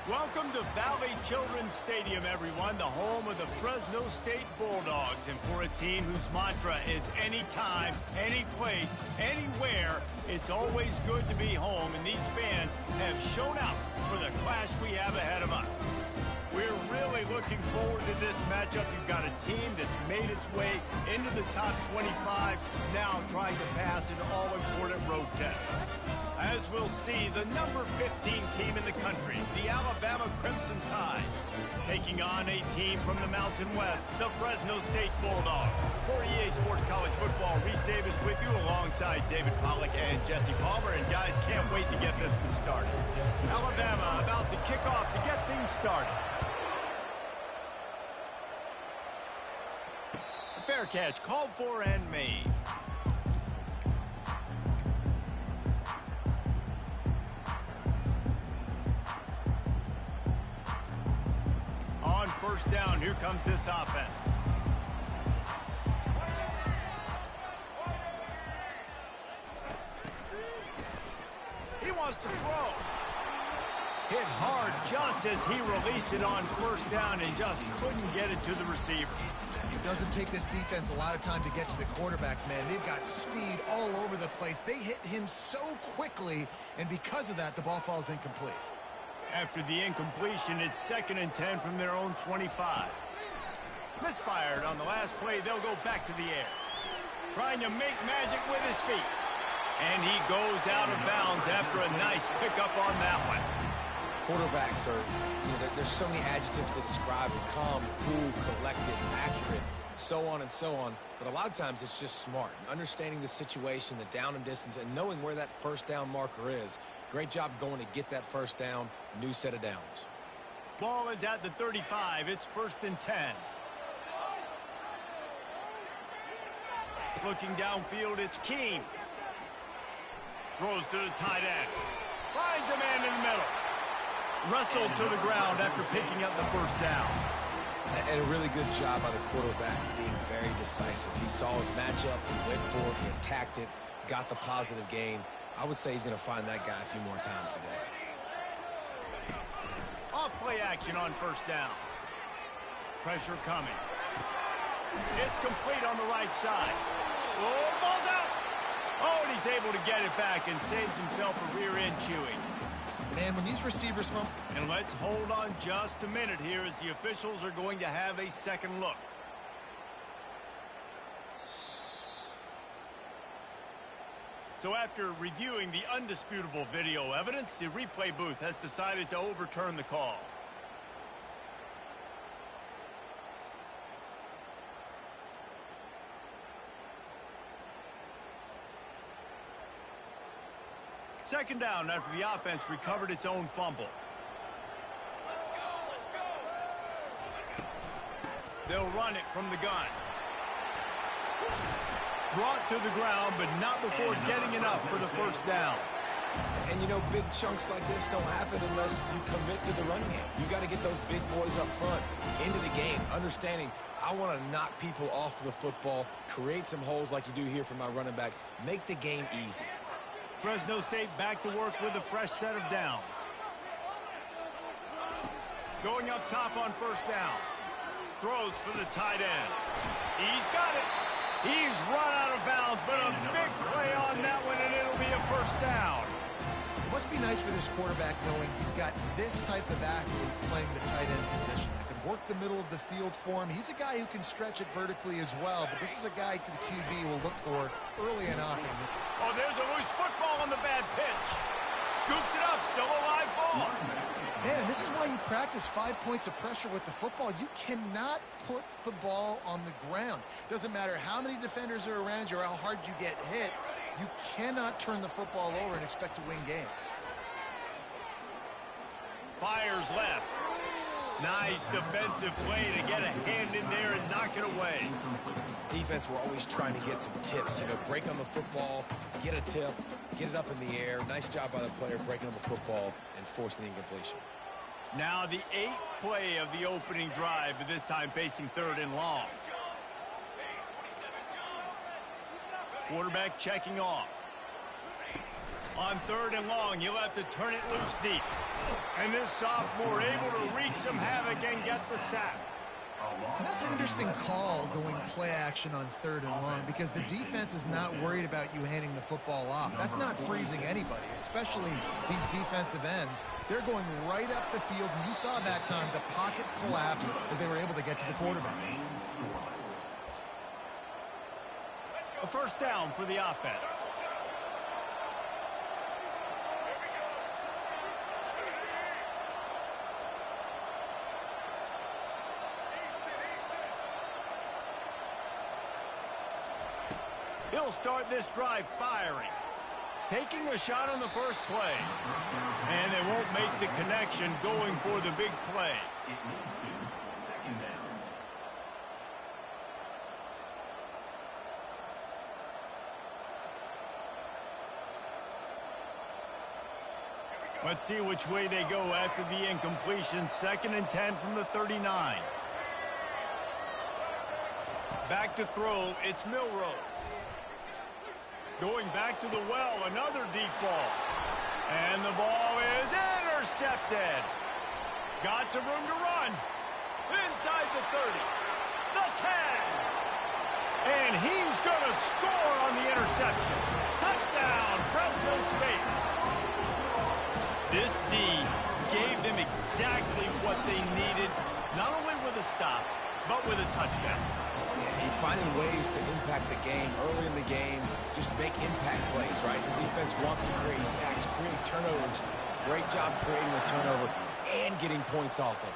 Welcome to Valley Children's Stadium, everyone, the home of the Fresno State Bulldogs. And for a team whose mantra is anytime, any place, anywhere, it's always good to be home. And these fans have shown out for the clash we have ahead of us. We're really looking forward to this matchup. You've got a team that's made its way into the top 25, now trying to pass an all-important road test. As we'll see, the number 15 team in the country, the Alabama Crimson Tide, taking on a team from the Mountain West, the Fresno State Bulldogs. For EA Sports College Football, Reese Davis with you alongside David Pollack and Jesse Palmer. And guys, can't wait to get this one started. Alabama about to kick off to get things started. A fair catch called for and made. On first down, here comes this offense. He wants to throw. Hit hard just as he released it on first down and just couldn't get it to the receiver. It doesn't take this defense a lot of time to get to the quarterback, man. They've got speed all over the place. They hit him so quickly, and because of that, the ball falls incomplete. After the incompletion, it's 2nd and 10 from their own 25. Misfired on the last play, they'll go back to the air. Trying to make magic with his feet. And he goes out of bounds after a nice pickup on that one. Quarterbacks are, there's so many adjectives to describe them: calm, cool, collected, accurate, so on and so on. But a lot of times it's just smart, understanding the situation, the down and distance, and knowing where that first down marker is. Great job going to get that first down. New set of downs. Ball is at the 35. It's 1st and 10. Looking downfield, it's Keene. Throws to the tight end. Finds a man in the middle. Wrestled to the ground after picking up the first down. And a really good job by the quarterback being very decisive. He saw his matchup, he went for it, he attacked it, got the positive gain. I would say he's going to find that guy a few more times today. Off play action on first down. Pressure coming. It's complete on the right side. Oh, the ball's out. Oh, and he's able to get it back and saves himself a rear end chewing. Man, when these receivers from... And let's hold on just a minute here as the officials are going to have a second look. So after reviewing the undisputable video evidence, the replay booth has decided to overturn the call. Second down after the offense recovered its own fumble. They'll run it from the gun. Brought to the ground, but not before getting enough for the first down. And big chunks like this don't happen unless you commit to the run game. You got to get those big boys up front into the game, understanding I want to knock people off the football, create some holes like you do here for my running back, make the game easy. Fresno State back to work with a fresh set of downs. Going up top on first down. Throws for the tight end. He's got it. He's run out of bounds, but a big play on that one, and it'll be a first down. It must be nice for this quarterback knowing he's got this type of athlete playing the tight end position. That can work the middle of the field for him. He's a guy who can stretch it vertically as well, but this is a guy the QB will look for early and often. Oh, there's a loose football on the bad pitch. Scoops it up, still a live ball. Man, and this is why you practice 5 points of pressure with the football. You cannot put the ball on the ground. Doesn't matter how many defenders are around you or how hard you get hit. You cannot turn the football over and expect to win games. Fires left. Nice defensive play to get a hand in there and knock it away. Defense, we're always trying to get some tips. Break on the football, get a tip, get it up in the air. Nice job by the player breaking on the football and forcing the incompletion. Now the 8th play of the opening drive, but this time facing 3rd and long. Quarterback checking off. On 3rd and long, you'll have to turn it loose deep. And this sophomore able to wreak some havoc and get the sack. That's an interesting call, going play action on 3rd and long, because the defense is not worried about you handing the football off. That's not freezing anybody, especially these defensive ends. They're going right up the field, and you saw that time the pocket collapse as they were able to get to the quarterback. A first down for the offense. He'll start this drive firing. Taking a shot on the first play. And they won't make the connection going for the big play. Let's see which way they go after the incompletion. 2nd and 10 from the 39. Back to throw, it's Milrow. Going back to the well, another deep ball. And the ball is intercepted. Got some room to run. Inside the 30. The 10. And he's going to score on the interception. Touchdown, Fresno State. This D gave them exactly what they needed, not only with a stop, but with a touchdown. Yeah, finding ways to impact the game early in the game, just make impact plays, right? The defense wants to create sacks, create turnovers. Great job creating the turnover and getting points off of it.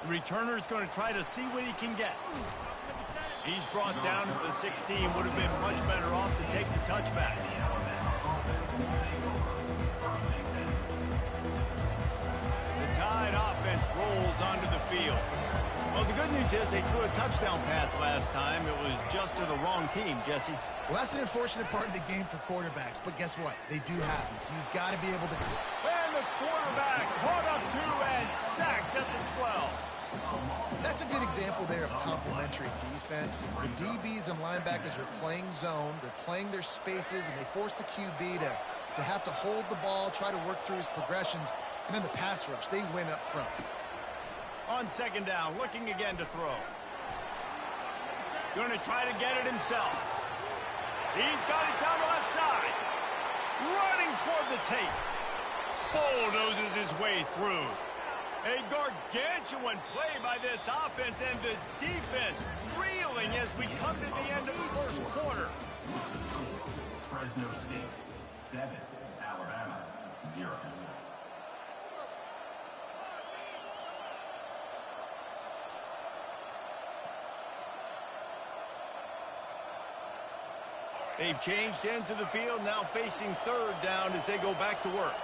The returner's going to try to see what he can get. He's brought down to the 16, would have been much better off to take the touchback. The Tide offense rolls onto the field. Well, the good news is they threw a touchdown pass last time. It was just to the wrong team, Jesse. Well, that's an unfortunate part of the game for quarterbacks, but guess what? They do happen, so you've got to be able to... And the quarterback caught up to and sacked at the 12. That's a good example there of complementary defense. The DBs and linebackers are playing zone, they're playing their spaces, and they force the QB to have to hold the ball, try to work through his progressions, and then the pass rush, they win up front. On 2nd down, looking again to throw. Going to try to get it himself. He's got it down the left side. Running toward the tape. Bulldozes his way through. A gargantuan play by this offense and the defense reeling as we come to the end of the first quarter. Fresno State 7, Alabama 0. They've changed ends of the field, now facing 3rd down as they go back to work.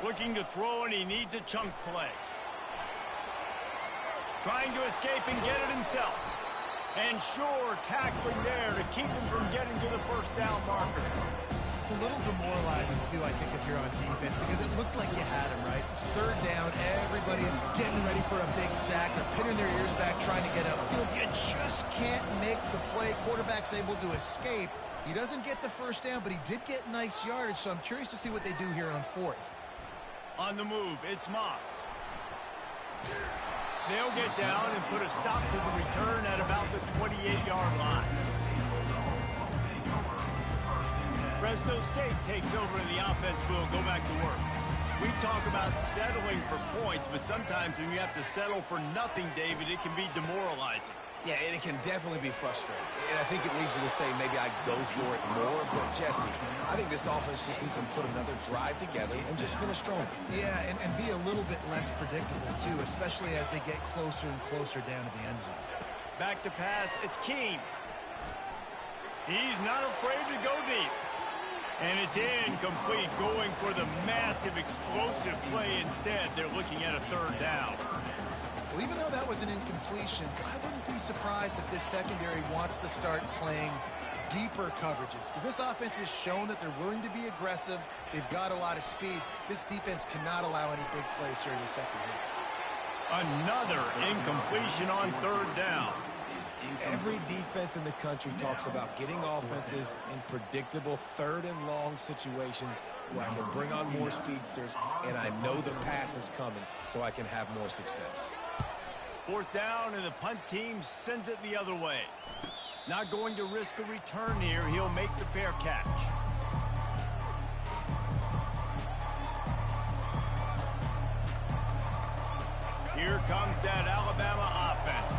Looking to throw, and he needs a chunk play. Trying to escape and get it himself. And sure, tackling there to keep him from getting to the 1st down marker. It's a little demoralizing, too, I think, if you're on defense, because it looked like you had him, right? It's 3rd down. Everybody's getting ready for a big sack. They're pinning their ears back, trying to get upfield. You just can't make the play. Quarterback's able to escape. He doesn't get the 1st down, but he did get nice yardage, so I'm curious to see what they do here on 4th. On the move, it's Moss. They'll get down and put a stop to the return at about the 28-yard line. Fresno State takes over and the offense will go back to work. We talk about settling for points, but sometimes when you have to settle for nothing, David, it can be demoralizing. Yeah, and it can definitely be frustrating. And I think it leads you to say maybe I go for it more. But, Jesse, I think this offense just needs to put another drive together and just finish strong. Yeah, and be a little bit less predictable, too, especially as they get closer and closer down to the end zone. Back to pass, it's Keene. He's not afraid to go deep. And it's incomplete, going for the massive explosive play instead. They're looking at a 3rd down. Well, even though that was an incompletion, I wouldn't be surprised if this secondary wants to start playing deeper coverages, because this offense has shown that they're willing to be aggressive. They've got a lot of speed. This defense cannot allow any big plays here in the second half. Another incompletion on 3rd down. Every defense in the country talks about getting offenses in predictable third and long situations where I can bring on more speedsters and I know the pass is coming so I can have more success. Fourth down, and the punt team sends it the other way. Not going to risk a return here. He'll make the fair catch. Here comes that Alabama offense.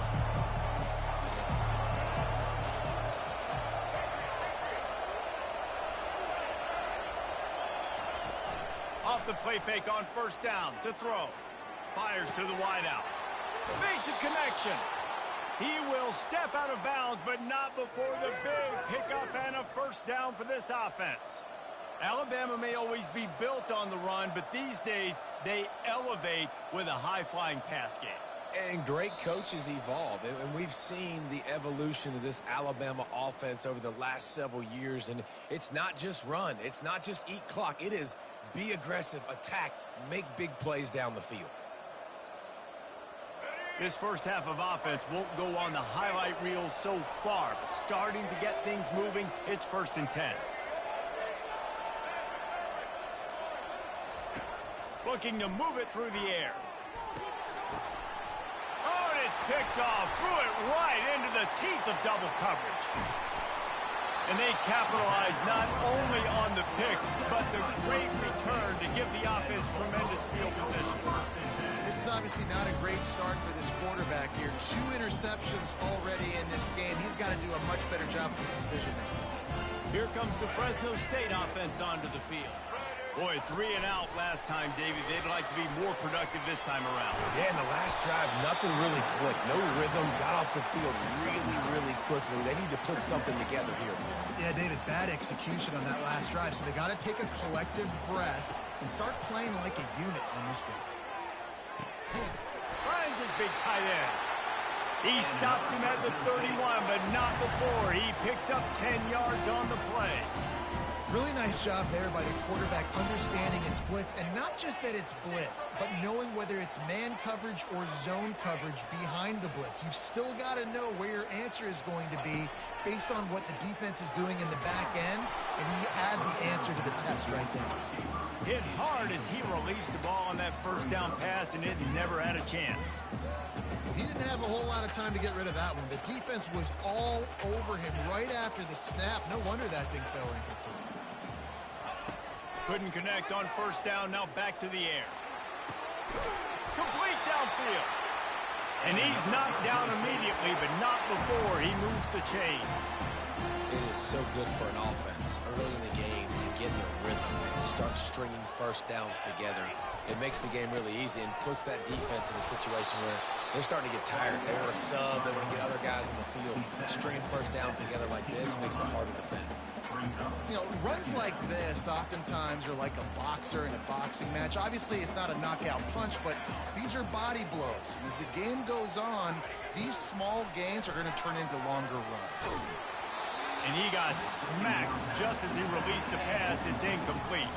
Off the play fake on first down to throw. Fires to the wideout. Makes a connection. He will step out of bounds, but not before the big pickup and a first down for this offense. Alabama may always be built on the run, but these days they elevate with a high-flying pass game. And great coaches evolve, and we've seen the evolution of this Alabama offense over the last several years, and it's not just run, it's not just eat clock, it is be aggressive, attack, make big plays down the field. This first half of offense won't go on the highlight reel so far, but starting to get things moving, it's 1st and 10. Looking to move it through the air. Oh, and it's picked off. Threw it right into the teeth of double coverage. And they capitalize not only on the pick, but the great return to give the offense tremendous field position. This is obviously not a great start for this quarterback here. 2 interceptions already in this game. He's got to do a much better job with his decision-making. Here comes the Fresno State offense onto the field. Boy, 3 and out last time, David. They'd like to be more productive this time around. Yeah, in the last drive, nothing really clicked. No rhythm, got off the field really quickly. They need to put something together here. Yeah, David, bad execution on that last drive, so they got to take a collective breath and start playing like a unit on this one. Ryan's his big tight end. He stops him at the 31, but not before. He picks up 10 yards on the play. Really nice job there by the quarterback understanding it's blitz, and not just that it's blitz, but knowing whether it's man coverage or zone coverage behind the blitz. You've still got to know where your answer is going to be based on what the defense is doing in the back end, and you add the answer to the test right there. Hit hard as he released the ball on that first down pass, and it never had a chance. He didn't have a whole lot of time to get rid of that one. The defense was all over him right after the snap. No wonder that thing fell incomplete. Couldn't connect on first down, now back to the air. Complete downfield. And he's knocked down immediately, but not before he moves the chains. It is so good for an offense early in the game to get in a rhythm and to start stringing first downs together. It makes the game really easy and puts that defense in a situation where they're starting to get tired. They want to sub, they want to get other guys in the field. Stringing first downs together like this makes it hard to defend. You know, runs like this oftentimes are like a boxer in a boxing match. Obviously, it's not a knockout punch, but these are body blows. As the game goes on, these small gains are going to turn into longer runs. And he got smacked just as he released the pass. It's incomplete.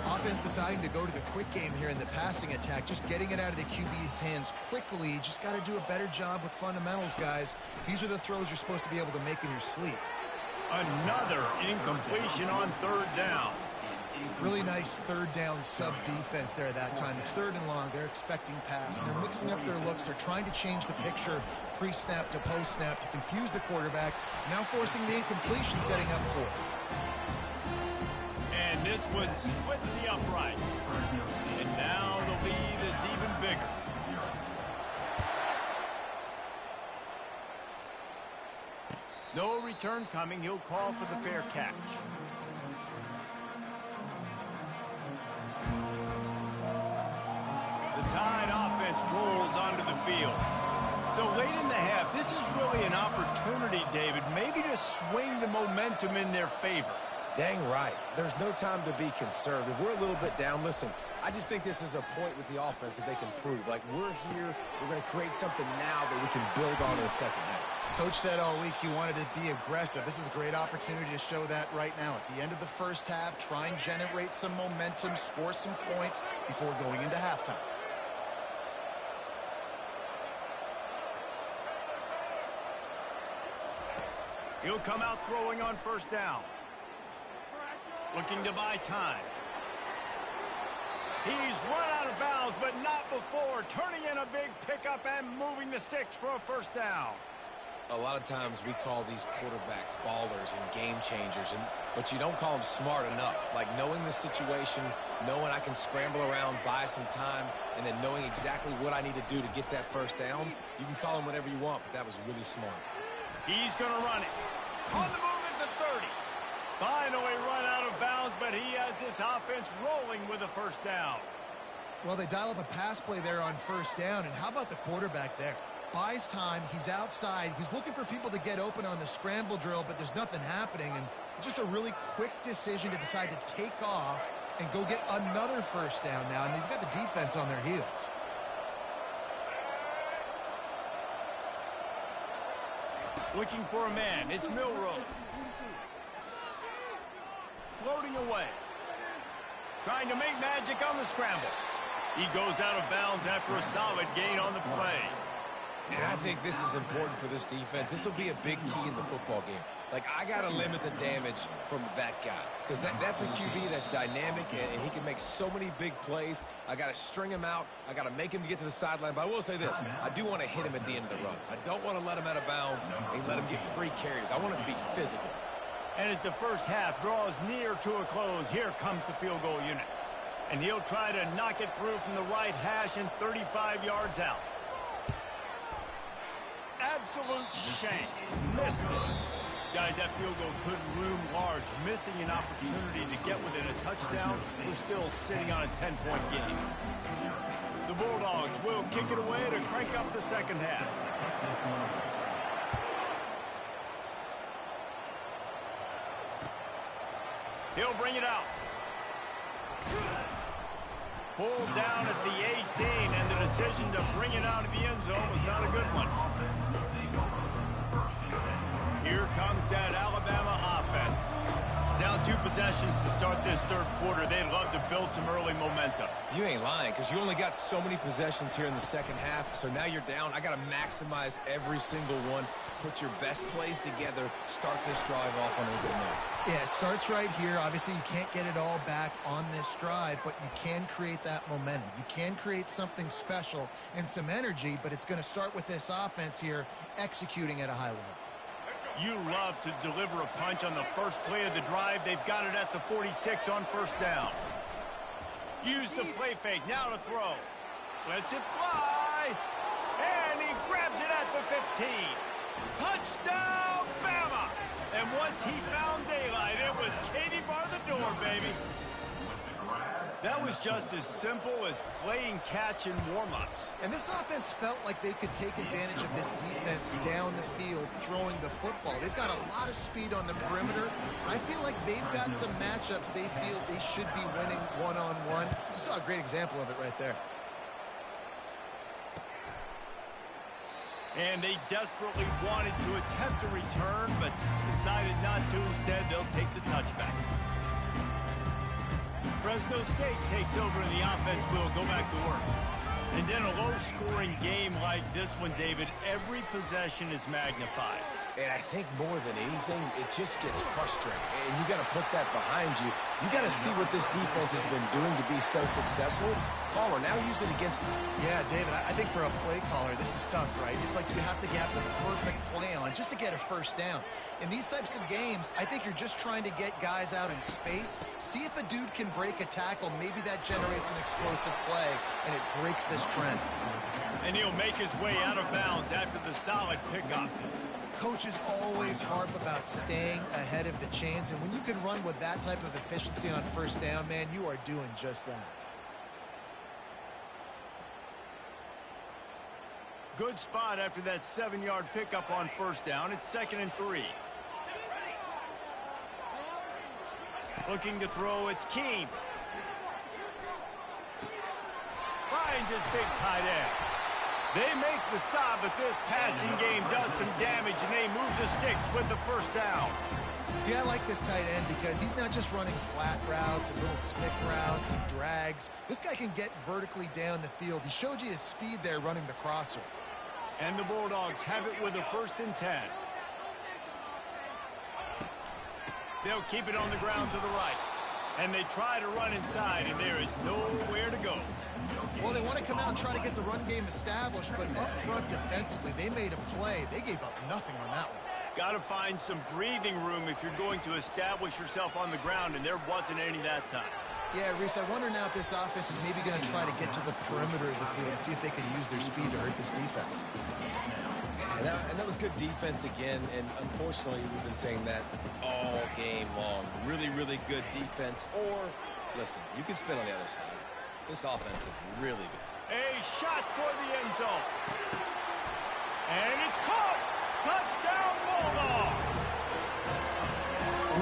Offense deciding to go to the quick game here in the passing attack, just getting it out of the QB's hands quickly. Just got to do a better job with fundamentals, guys. These are the throws you're supposed to be able to make in your sleep. Another incompletion on third down. Really nice third down sub defense there that time. It's 3rd and long. They're expecting pass, and they're mixing up their looks. They're trying to change the picture pre-snap to post-snap to confuse the quarterback, now forcing the incompletion, setting up 4th. And this one splits the uprights. And now the lead is even bigger. No return coming. He'll call for the fair catch. The Tide offense rolls onto the field. So late in the half, this is really an opportunity, David, maybe to swing the momentum in their favor. Dang right. There's no time to be conservative. We're a little bit down. Listen, I just think this is a point with the offense that they can prove. Like, we're here, we're going to create something now that we can build on in the second half. Coach said all week he wanted to be aggressive. This is a great opportunity to show that right now. At the end of the first half, try and generate some momentum, score some points before going into halftime. He'll come out throwing on first down. Looking to buy time. He's run out of bounds, but not before. Turning in a big pickup and moving the sticks for a first down. A lot of times we call these quarterbacks ballers and game changers, but you don't call them smart enough. Like knowing the situation, knowing I can scramble around, buy some time, and then knowing exactly what I need to do to get that first down. You can call them whatever you want, but that was really smart. He's going to run it. On the move at the 30. Finally run out of bounds, but he has this offense rolling with a first down. Well, they dial up a pass play there on first down, and how about the quarterback there? Buys time, he's outside, he's looking for people to get open on the scramble drill, but there's nothing happening, and just a really quick decision to decide to take off and go get another first down now, and they've got the defense on their heels. Looking for a man, it's Milrose. Floating away. Trying to make magic on the scramble. He goes out of bounds after a solid gain on the play. And I think this is important for this defense. This will be a big key in the football game. Like, I got to limit the damage from that guy. Because that's a QB that's dynamic, and he can make so many big plays. I got to string him out. I got to make him to get to the sideline. But I will say this. I do want to hit him at the end of the runs. I don't want to let him out of bounds and let him get free carries. I want it to be physical. And as the first half draws near to a close, here comes the field goal unit. And he'll try to knock it through from the right hash and 35 yards out. Absolute shame. Missed it. Guys, that field goal could loom large. Missing an opportunity to get within a touchdown. We're still sitting on a 10-point game. The Bulldogs will kick it away to crank up the second half. He'll bring it out. Pulled down at the 18, and the decision to bring it out of the end zone was not a good one. Here comes that Alabama offense. Down 2 possessions to start this third quarter. They'd love to build some early momentum. You ain't lying, because you only got so many possessions here in the second half, so now you're down. I got to maximize every single one. Put your best plays together. Start this drive off on a good note. Yeah, it starts right here. Obviously, you can't get it all back on this drive, but you can create that momentum. You can create something special and some energy, but it's going to start with this offense here executing at a high level. You love to deliver a punch on the first play of the drive. They've got it at the 46 on first down. Use the play fake. Now to throw. Lets it fly. And he grabs it at the 15. Touchdown, Bama! And once he found daylight, it was Katie bar the door, baby. That was just as simple as playing catch in warm-ups. And this offense felt like they could take advantage of this defense down the field, throwing the football. They've got a lot of speed on the perimeter. I feel like they've got some matchups they feel they should be winning one-on-one. You saw a great example of it right there. And they desperately wanted to attempt a return, but decided not to. Instead, they'll take the touchback. Fresno State takes over and the offense will go back to work. And in a low-scoring game like this one, David, every possession is magnified. And I think more than anything, it just gets frustrating. And you got to put that behind you. You got to see what this defense has been doing to be so successful. Caller, now use it against them. Yeah, David, I think for a play caller, this is tough, right? It's like you have to get the perfect play on just to get a first down. In these types of games, I think you're just trying to get guys out in space. See if a dude can break a tackle. Maybe that generates an explosive play, and it breaks this trend. And he'll make his way out of bounds after the solid pickup. Coaches always harp about staying ahead of the chains, and when you can run with that type of efficiency on first down, man, you are doing just that. Good spot after that 7-yard pickup on first down. It's 2nd and 3. Looking to throw, it's Keene. Finds his big tight end. They make the stop, but this passing game does some damage, and they move the sticks with the first down. See, I like this tight end because he's not just running flat routes and little stick routes and drags. This guy can get vertically down the field. He showed you his speed there running the crosser. And the Bulldogs have it with a 1st and 10. They'll keep it on the ground to the right. And they try to run inside, and there is nowhere to go. Well, they want to come out and try to get the run game established, but up front defensively, they made a play. They gave up nothing on that one. Got to find some breathing room if you're going to establish yourself on the ground, and there wasn't any that time. Yeah, Reese, I wonder now if this offense is maybe going to try to get to the perimeter of the field and see if they can use their speed to hurt this defense. And that was good defense again, and unfortunately, we've been saying that all game long. Really, really good defense, or, listen, you can spin on the other side. This offense is really good. A shot for the end zone. And it's caught! Touchdown, Bulldog!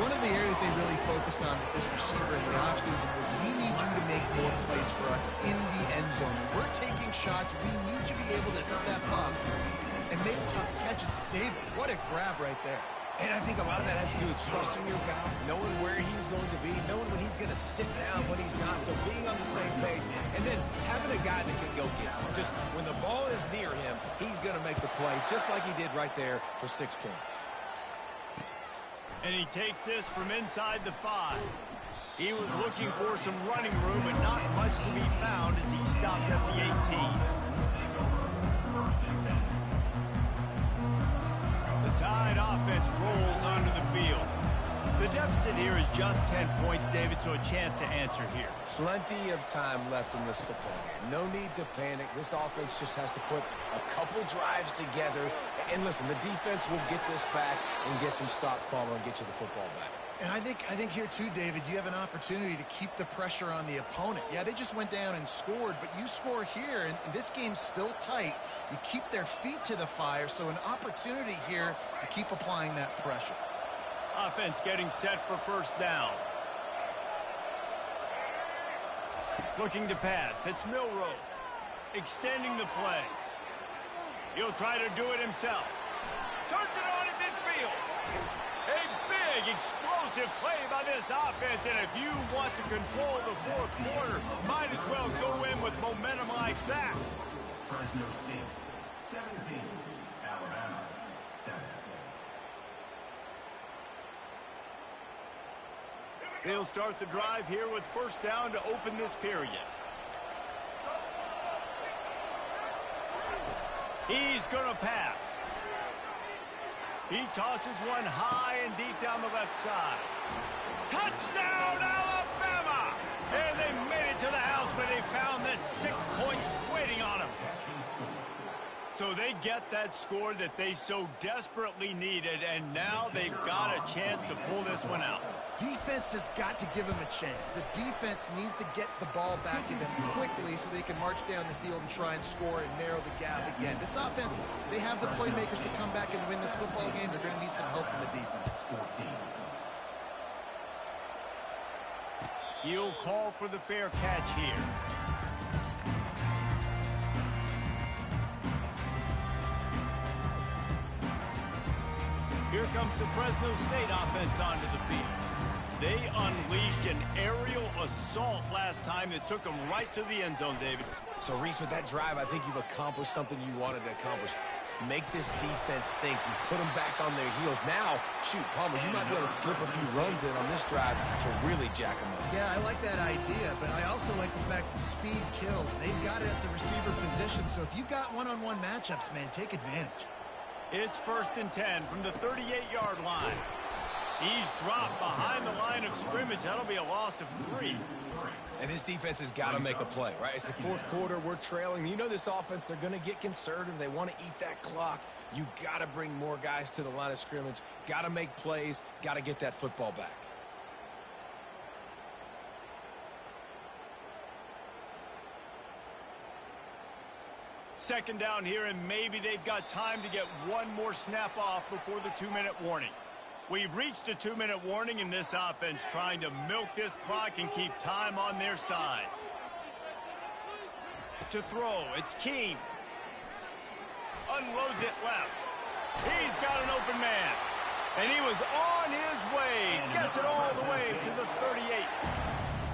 One of the areas they really focused on with this receiver in the offseason was we need you to make more plays for us in the end zone. When we're taking shots, we need you to be able to step up and make tough catches. David, what a grab right there. And I think a lot of that has to do with trusting your guy, knowing where he's going to be, knowing when he's going to sit down, when he's not, so being on the same page, and then having a guy that can go get him. Just when the ball is near him, he's going to make the play, just like he did right there for 6 points. And he takes this from inside the 5. He was looking for some running room, but not much to be found as he stopped at the 18. The Tide offense rolls onto the field. The deficit here is just 10 points, David, so a chance to answer here. Plenty of time left in this football game. No need to panic. This offense just has to put a couple drives together. And listen, the defense will get this back and get some stops following and get you the football back. And I think here too, David, you have an opportunity to keep the pressure on the opponent. Yeah, they just went down and scored, but you score here, and this game's still tight. You keep their feet to the fire, so an opportunity here to keep applying that pressure. Offense getting set for first down. Looking to pass. It's Milroe. Extending the play. He'll try to do it himself. Turns it on in midfield. A big, explosive play by this offense, and if you want to control the fourth quarter, might as well go in with momentum like that. Fresno State 17, Alabama 7. They'll start the drive here with first down to open this period. He's going to pass. He tosses one high and deep down the left side. Touchdown, Alabama! And they made it to the house, but they found that 6 points waiting on them. So they get that score that they so desperately needed, and now they've got a chance to pull this one out. Defense has got to give them a chance. The defense needs to get the ball back to them quickly so they can march down the field and try and score and narrow the gap again. This offense, they have the playmakers to come back and win this football game. They're going to need some help from the defense. He'll call for the fair catch here. Here comes the Fresno State offense onto the field. They unleashed an aerial assault last time that took them right to the end zone, David. So, Reese, with that drive, I think you've accomplished something you wanted to accomplish. Make this defense think. You put them back on their heels. Now, shoot, Palmer, you might be able to slip a few runs in on this drive to really jack them up. Yeah, I like that idea, but I also like the fact that speed kills. They've got it at the receiver position, so if you've got one-on-one matchups, man, take advantage. It's first and 10 from the 38-yard line. He's dropped behind the line of scrimmage. That'll be a loss of 3. And this defense has got to make a play, right? It's the fourth quarter. We're trailing. You know this offense, they're going to get conservative. They want to eat that clock. You got to bring more guys to the line of scrimmage. Got to make plays. Got to get that football back. Second down here, and maybe they've got time to get one more snap off before the 2-minute warning. We've reached the 2-minute warning in this offense, trying to milk this clock and keep time on their side. To throw, it's Keene. Unloads it left. He's got an open man. And he was on his way. Gets it all the way to the 38.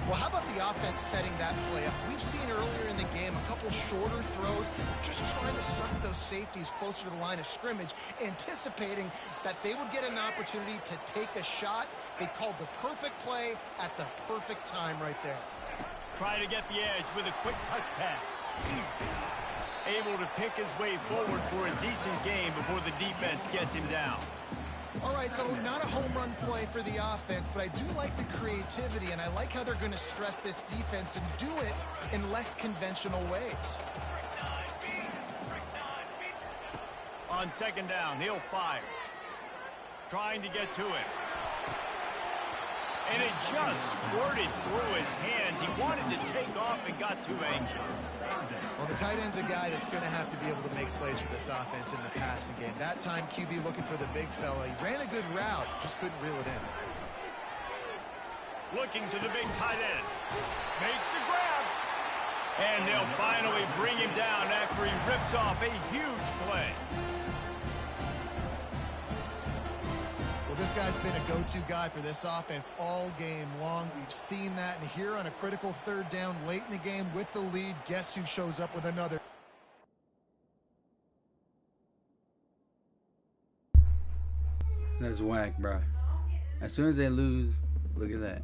Well, how about the offense setting that play up? We've seen earlier in the game a couple couple shorter throws, just trying to suck those safeties closer to the line of scrimmage, anticipating that they would get an opportunity to take a shot. They called the perfect play at the perfect time right there. Try to get the edge with a quick touch pass. Able to pick his way forward for a decent gain before the defense gets him down. All right, so not a home run play for the offense, but I do like the creativity, and I like how they're going to stress this defense and do it in less conventional ways. On second down, he'll fire. Trying to get to it. And it just squirted through his hands. He wanted to take off and got too anxious. Well, the tight end's a guy that's going to have to be able to make plays for this offense in the passing game. That time, QB looking for the big fella. He ran a good route, just couldn't reel it in. Looking to the big tight end. Makes the grab. And they'll finally bring him down after he rips off a huge play. This guy's been a go-to guy for this offense all game long. We've seen that, and here on a critical third down late in the game with the lead, guess who shows up with another? That's whack, bro. As soon as they lose, look at that.